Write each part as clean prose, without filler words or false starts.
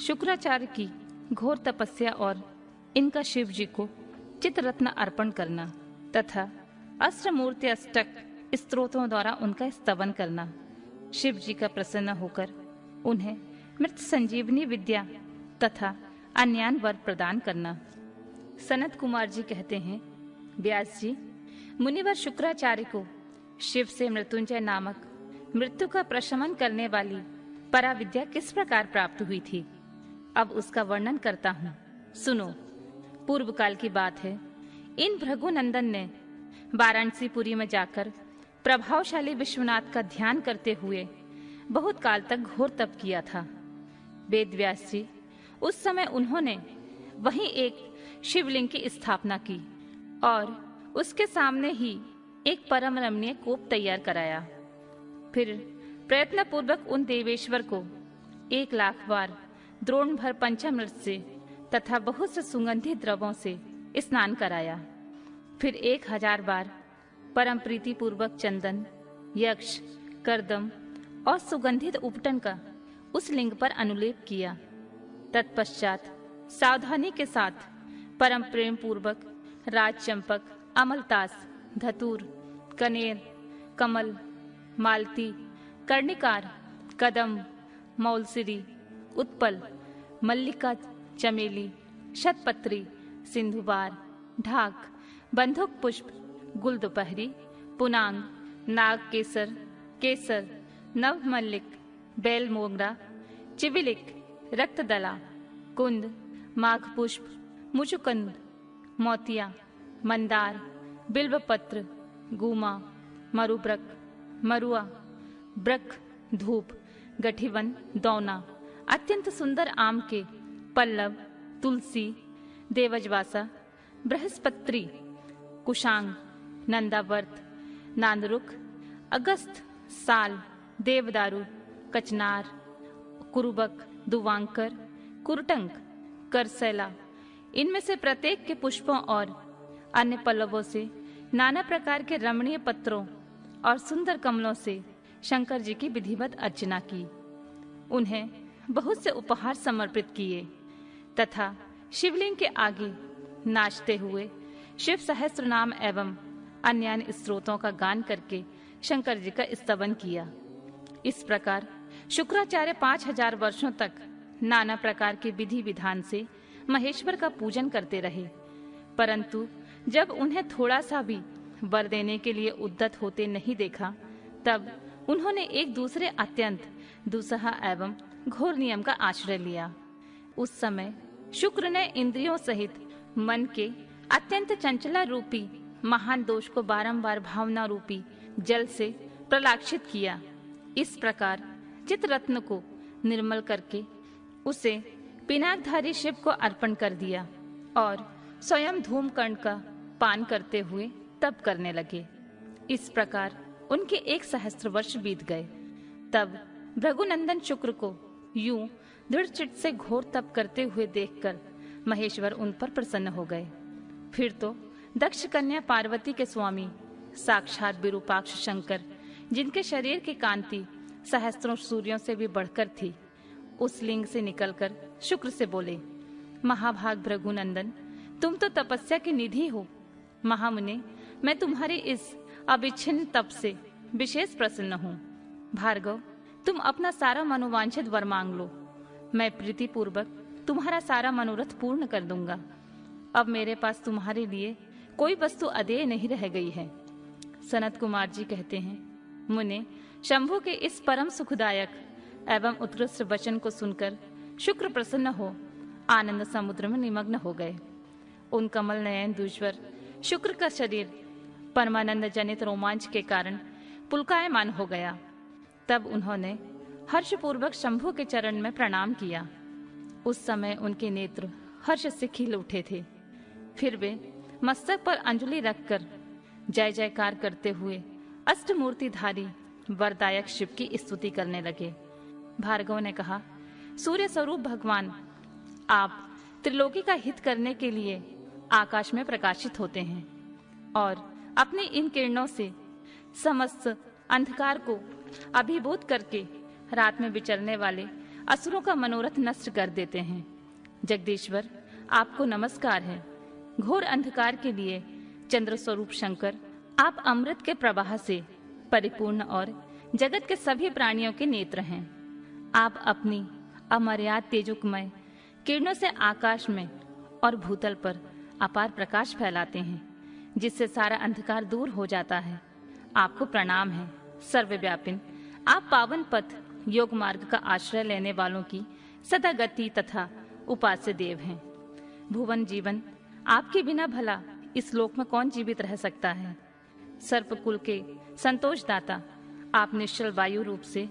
शुक्राचार्य की घोर तपस्या और इनका शिव जी को चित्ररत्न अर्पण करना तथा अस्त्रमूर्ति अष्टक स्तोत्रों द्वारा उनका स्तवन करना, शिव जी का प्रसन्न होकर उन्हें मृत संजीवनी विद्या तथा अन्यान वर प्रदान करना। सनत कुमार जी कहते हैं, व्यास जी, मुनिवर शुक्राचार्य को शिव से मृत्युंजय नामक मृत्यु का प्रशमन करने वाली पराविद्या किस प्रकार प्राप्त हुई थी, अब उसका वर्णन करता हूँ, सुनो। पूर्व काल की बात है। इन भृगुनंदन ने वाराणसीपुरी में जाकर प्रभावशाली विश्वनाथ का ध्यान करते हुए बहुत काल तक घोर तप किया था। वेद व्यास जी, उस समय उन्होंने वहीं एक शिवलिंग की स्थापना की और उसके सामने ही एक परम रमणीय कूप तैयार कराया। फिर प्रयत्न पूर्वक उन देवेश्वर को 1,00,000 बार द्रोण भर पंचामृत से तथा बहुत से सुगंधित द्रवों से स्नान कराया। फिर 1000 बार परम प्रीति पूर्वक चंदन, यक्ष, कर्दम और सुगंधित उपटन का उस लिंग पर अनुलेप किया। तत्पश्चात सावधानी के साथ परम प्रेम पूर्वक राज चंपक, अमलतास, धतूर, कनेर, कमल, मालती, कर्णिकार, कदम, मौलसिरी, उत्पल, मल्लिका, चमेली, शतपत्री, सिंधुबार, ढाक, बंधुक पुष्प, गुलदोपहरी, पुनांग, नाग केसर, केसर, नव मल्लिक, बेल मोगरा, चिविलिक, रक्तदला, कुंद, माघ पुष्प, मुचुकंद, मोतिया, मंदार, बिल्वपत्र, गुमा, मरुब्रक, मरुआ, ब्रक, धूप, गठिवन, दौना, अत्यंत सुंदर आम के, पल्लव, तुलसी, देवजवासा, बृहस्पत्री, कुशांग, नंदावर्त, नांदरुक, अगस्त, साल, देवदारू, कचनार, कुरुबक, दुवांकर, कुरटंक, करसैला, इनमें से प्रत्येक के पुष्पों और अन्य पल्लवों से नाना प्रकार के रमणीय पत्रों और सुंदर कमलों से शंकर जी की विधिवत अर्चना की। उन्हें बहुत से उपहार समर्पित किए तथा शिवलिंग के आगे नाचते हुए शिव सहस्त्र नाम एवं अन्य स्तोत्रों का गान करके शंकर जी का स्तवन किया। इस प्रकार शुक्राचार्य 5000 वर्षों तक नाना प्रकार के विधि विधान से महेश्वर का पूजन करते रहे, परंतु जब उन्हें थोड़ा सा भी वर देने के लिए उद्यत होते नहीं देखा, तब उन्होंने एक दूसरे अत्यंत दुस्सह एवं घोर नियम का आश्रय लिया। उस समय शुक्र ने इंद्रियों सहित मन के अत्यंत चंचला रूपी महान दोष को बारंबार भावना रूपी जल से प्रलाक्षित किया। इस प्रकार चित्ररत्न को निर्मल करके उसे पिनाकधारी शिव को अर्पण कर दिया और स्वयं धूमकर्ण का पान करते हुए तप करने लगे। इस प्रकार उनके 1 सहस्त्र वर्ष बीत गए। तब भृगुनंदन शुक्र को यूं दृढ़ चित्त से घोर तप करते हुए देखकर महेश्वर उन पर प्रसन्न हो गए। फिर तो दक्ष कन्या पार्वती के स्वामी साक्षात विरूपाक्ष शंकर, जिनके शरीर की कांति सहस्त्रों सूर्यों से भी बढ़कर थी, उस लिंग से निकलकर शुक्र से बोले, महाभाग भृगुनंदन, तुम तो तपस्या की निधि हो। महामुने, मैं तुम्हारी इस अविच्छिन्न तप से विशेष प्रसन्न हूँ। भार्गव, तुम अपना सारा मनोवांछित वर मांग लो, मैं प्रीति पूर्वक तुम्हारा सारा मनोरथ पूर्ण कर दूंगा। अब मेरे पास तुम्हारे लिए कोई वस्तु अदेय नहीं रह गई है। सनत कुमार जी कहते हैं, मुने, शंभु के इस परम सुखदायक एवं उत्कृष्ट वचन को सुनकर शुक्र प्रसन्न हो आनंद समुद्र में निमग्न हो गए। उन कमल नयन दूश्वर शुक्र का शरीर परमानंद जनित रोमांच के कारण पुलकायमान हो गया। तब उन्होंने हर्षपूर्वक शंभु के चरण में प्रणाम किया। उस समय उनके नेत्र हर्ष से खिल उठे थे। फिर वे मस्तक पर अंजलि रखकर जय जयकार करते हुए अष्टमूर्तिधारी वरदायक शिव की स्तुति करने लगे। भार्गव ने कहा, सूर्य स्वरूप भगवान, आप त्रिलोकी का हित करने के लिए आकाश में प्रकाशित होते हैं और अपनी इन किरणों से समस्त अंधकार को अभिभूत करके रात में विचरने वाले असुरों का मनोरथ नष्ट कर देते हैं। जगदीश्वर, आपको नमस्कार है। घोर अंधकार के लिए चंद्र स्वरूप शंकर, आप अमृत के प्रवाह से परिपूर्ण और जगत के सभी प्राणियों के नेत्र हैं। आप अपनी अमर्याद तेजोमय किरणों से आकाश में और भूतल पर अपार प्रकाश फैलाते हैं, जिससे सारा अंधकार दूर हो जाता है। आपको प्रणाम है। सर्वव्यापिन, आप पावन पथ योग मार्ग का आश्रय लेने वालों की सदा गति तथा उपास्य देव हैं। भुवन जीवन, आपके बिना भला इस लोक में कौन जीवित रह सकता है। सर्पकुल के संतोषदाता, आप निश्चल वायु रूप से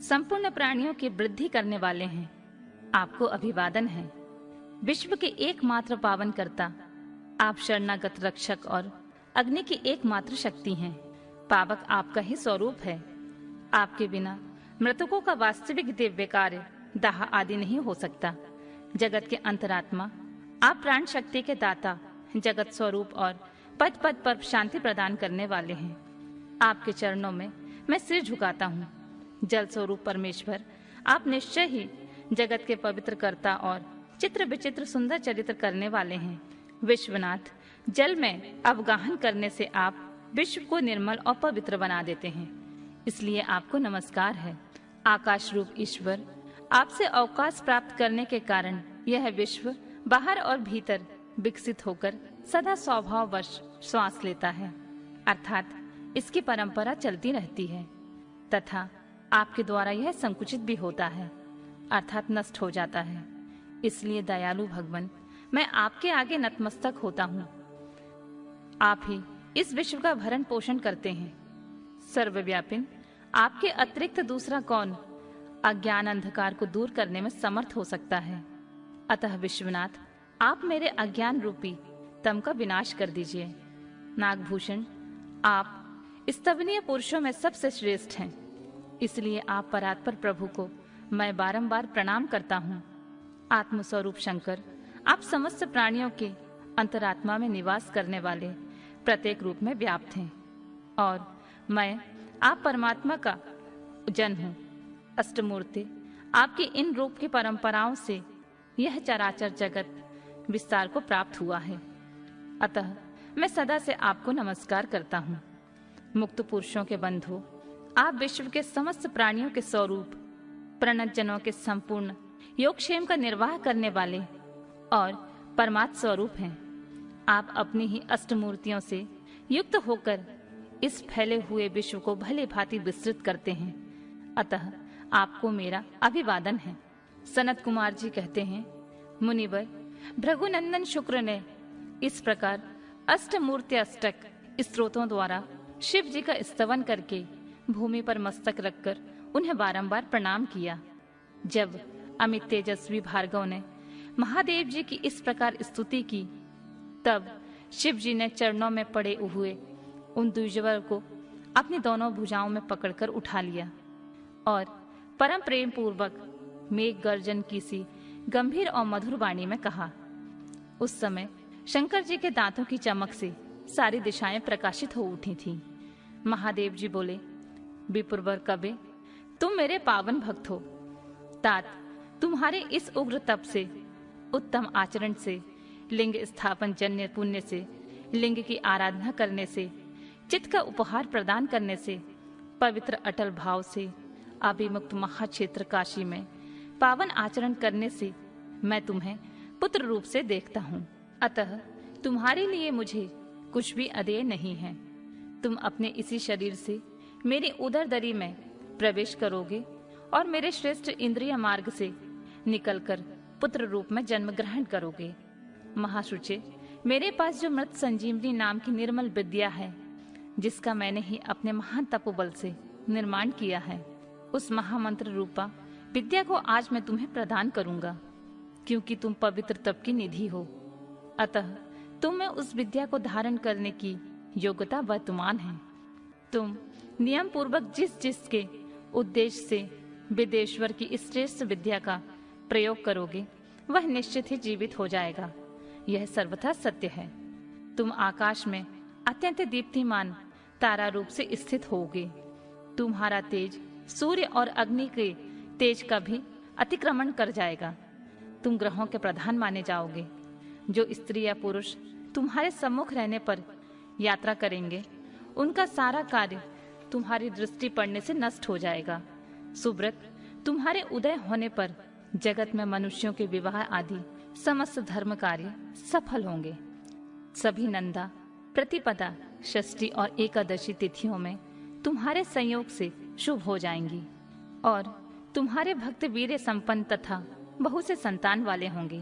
संपूर्ण प्राणियों की वृद्धि करने वाले हैं। आपको अभिवादन है। विश्व के एकमात्र पावन कर्ता, आप शरणागत रक्षक और अग्नि की एकमात्र शक्ति हैं। पावक आपका ही स्वरूप है। आपके बिना मृतकों का वास्तविक दिव्य कार्य दाह आदि नहीं हो सकता। जगत के अंतरात्मा, आप प्राण शक्ति के दाता, जगत स्वरूप और पद पद पर शांति प्रदान करने वाले हैं। आपके चरणों में मैं सिर झुकाता हूँ। जल स्वरूप परमेश्वर, आप निश्चय ही जगत के पवित्र कर्ता और चित्र विचित्र सुंदर चरित्र करने वाले हैं। विश्वनाथ, जल में अवगाहन करने से आप विश्व को निर्मल और पवित्र बना देते हैं, इसलिए आपको नमस्कार है। आकाश रूप ईश्वर, आपसे अवकाश प्राप्त करने के कारण यह विश्व बाहर और भीतर विकसित होकर सदा स्वभाववश श्वास लेता है, अर्थात इसकी परंपरा चलती रहती है, तथा आपके द्वारा यह संकुचित भी होता है, अर्थात नष्ट हो जाता है। इसलिए दयालु भगवान, मैं आपके आगे नतमस्तक होता हूँ। आप ही इस विश्व का भरण पोषण करते हैं। सर्वव्यापिन, आपके अतिरिक्त दूसरा कौन अज्ञान अंधकार को दूर करने में समर्थ हो सकता है। अतः विश्वनाथ, आप मेरे अज्ञान रूपी तम का विनाश कर दीजिए। नागभूषण, आप स्तवनीय पुरुषों में सबसे श्रेष्ठ हैं, इसलिए आप परात्पर प्रभु को मैं बारंबार प्रणाम करता हूँ। आत्मस्वरूप शंकर, आप समस्त प्राणियों के अंतरात्मा में निवास करने वाले प्रत्येक रूप में व्याप्त हैं, और मैं आप परमात्मा का जन हूँ। अष्टमूर्ति, आपकी इन रूप की परंपराओं से यह चराचर जगत विस्तार को प्राप्त हुआ है, अतः मैं सदा से आपको नमस्कार करता हूँ। मुक्त पुरुषों के बंधु, आप विश्व के समस्त प्राणियों के स्वरूप, प्रणत जनों के संपूर्ण योगक्षेम का निर्वाह करने वाले और परमात्म स्वरूप हैं। आप अपनी ही अष्टमूर्तियों से युक्त होकर इस फैले हुए विश्व को भली भांति विस्तृत करते हैं, अतः आपको मेरा अभिवादन है। सनत कुमार जी कहते हैं, मुनिवर, भृगुनंदन शुक्र ने इस प्रकार अष्टमूर्ति अष्टक स्तोत्रों द्वारा शिव जी का स्तवन करके भूमि पर मस्तक रखकर उन्हें बारंबार प्रणाम किया। जब अमित तेजस्वी भार्गव ने महादेव जी की इस प्रकार स्तुति की, तब शिव जी ने चरणों में पड़े हुए उन द्विजवर को अपनी दोनों भुजाओं में पकड़कर उठा लिया और परम प्रेम पूर्वक मेघ गर्जन की सी गंभीर और मधुर वाणी में कहा। उस समय शंकर जी के दांतों की चमक से सारी दिशाएं प्रकाशित हो उठी थीं। महादेव जी बोले, विपुरवर कबे, तुम मेरे पावन भक्त हो। तात, तुम्हारे इस उग्र तप से, उत्तम आचरण से, लिंग स्थापन जन्य पुण्य से, लिंग की आराधना करने से, चित्त का उपहार प्रदान करने से, पवित्र अटल भाव से, अभिमुक्त महाक्षेत्र काशी में पावन आचरण करने से मैं तुम्हें पुत्र रूप से देखता हूँ। अतः तुम्हारे लिए मुझे कुछ भी अदेय नहीं है। तुम अपने इसी शरीर से मेरी उदर दरी में प्रवेश करोगे और मेरे श्रेष्ठ इंद्रिय मार्ग से निकलकर पुत्र रूप में जन्म ग्रहण करोगे। महाशुचे, मेरे पास जो मृत संजीवनी नाम की निर्मल विद्या है, जिसका मैंने ही अपने महान तपोबल से निर्माण किया है, उस महामंत्र रूपा विद्या को आज मैं तुम्हें प्रदान करूंगा, क्योंकि तुम पवित्र तप की निधि हो। अतः तुम में उस विद्या को धारण करने की योग्यता वर्तमान है। तुम नियम पूर्वक जिस जिसके उद्देश्य से विदेश्वर की इस श्रेष्ठ विद्या का प्रयोग करोगे, वह निश्चित ही जीवित हो जाएगा। यह सर्वथा सत्य है। तुम आकाश में अत्यंत दीप्तिमान तारा रूप से स्थित होगे। तुम्हारा तेज सूर्य और अग्नि के तेज का भी अतिक्रमण कर जाएगा। तुम ग्रहों के प्रधान माने जाओगे। जो स्त्री या पुरुष तुम्हारे सम्मुख रहने पर यात्रा करेंगे, उनका सारा कार्य तुम्हारी दृष्टि पड़ने से नष्ट हो जाएगा। सुब्रत, तुम्हारे उदय होने पर जगत में मनुष्यों के विवाह आदि समस्त धर्म कार्य सफल होंगे। सभी नंदा, प्रतिपदा, षष्ठी और एकादशी तिथियों में तुम्हारे संयोग से शुभ हो जाएंगी और तुम्हारे भक्त वीर्य संपन्न तथा बहुत से संतान वाले होंगे।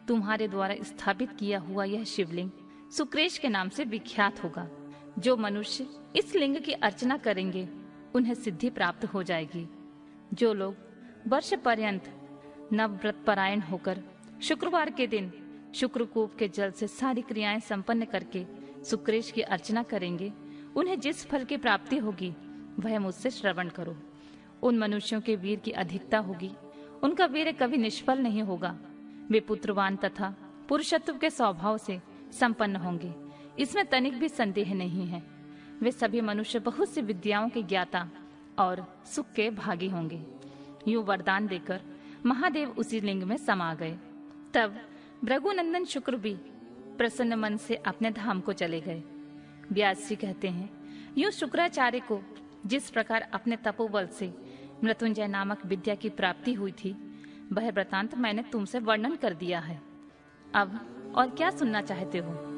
तुम्हारे द्वारा स्थापित किया हुआ यह शिवलिंग सुक्रेश के नाम से विख्यात होगा। जो मनुष्य इस लिंग की अर्चना करेंगे उन्हें सिद्धि प्राप्त हो जाएगी। जो लोग वर्ष पर्यंत नवव्रत परायण होकर शुक्रवार के दिन शुक्रकूप के जल से सारी क्रियाएं संपन्न करके सुक्रेश की अर्चना करेंगे, उन्हें जिस फल की प्राप्ति होगी वह मुझसे श्रवण करो। उन मनुष्यों के वीर की अधिकता होगी, उनका वीर कभी निष्फल नहीं होगा। वे पुत्रवान तथा पुरुषत्व के स्वभाव से संपन्न होंगे, इसमें तनिक भी संदेह नहीं है। वे सभी मनुष्य बहुत सी विद्याओं के ज्ञाता और सुख के भागी होंगे। यूं वरदान देकर महादेव उसी लिंग में समा गए। तब भृगुनंदन शुक्र भी प्रसन्न मन से अपने धाम को चले गए। व्यास जी कहते हैं, यूं शुक्राचार्य को जिस प्रकार अपने तपोबल से मृत्युंजय नामक विद्या की प्राप्ति हुई थी, वह वृतांत मैंने तुमसे वर्णन कर दिया है। अब और क्या सुनना चाहते हो?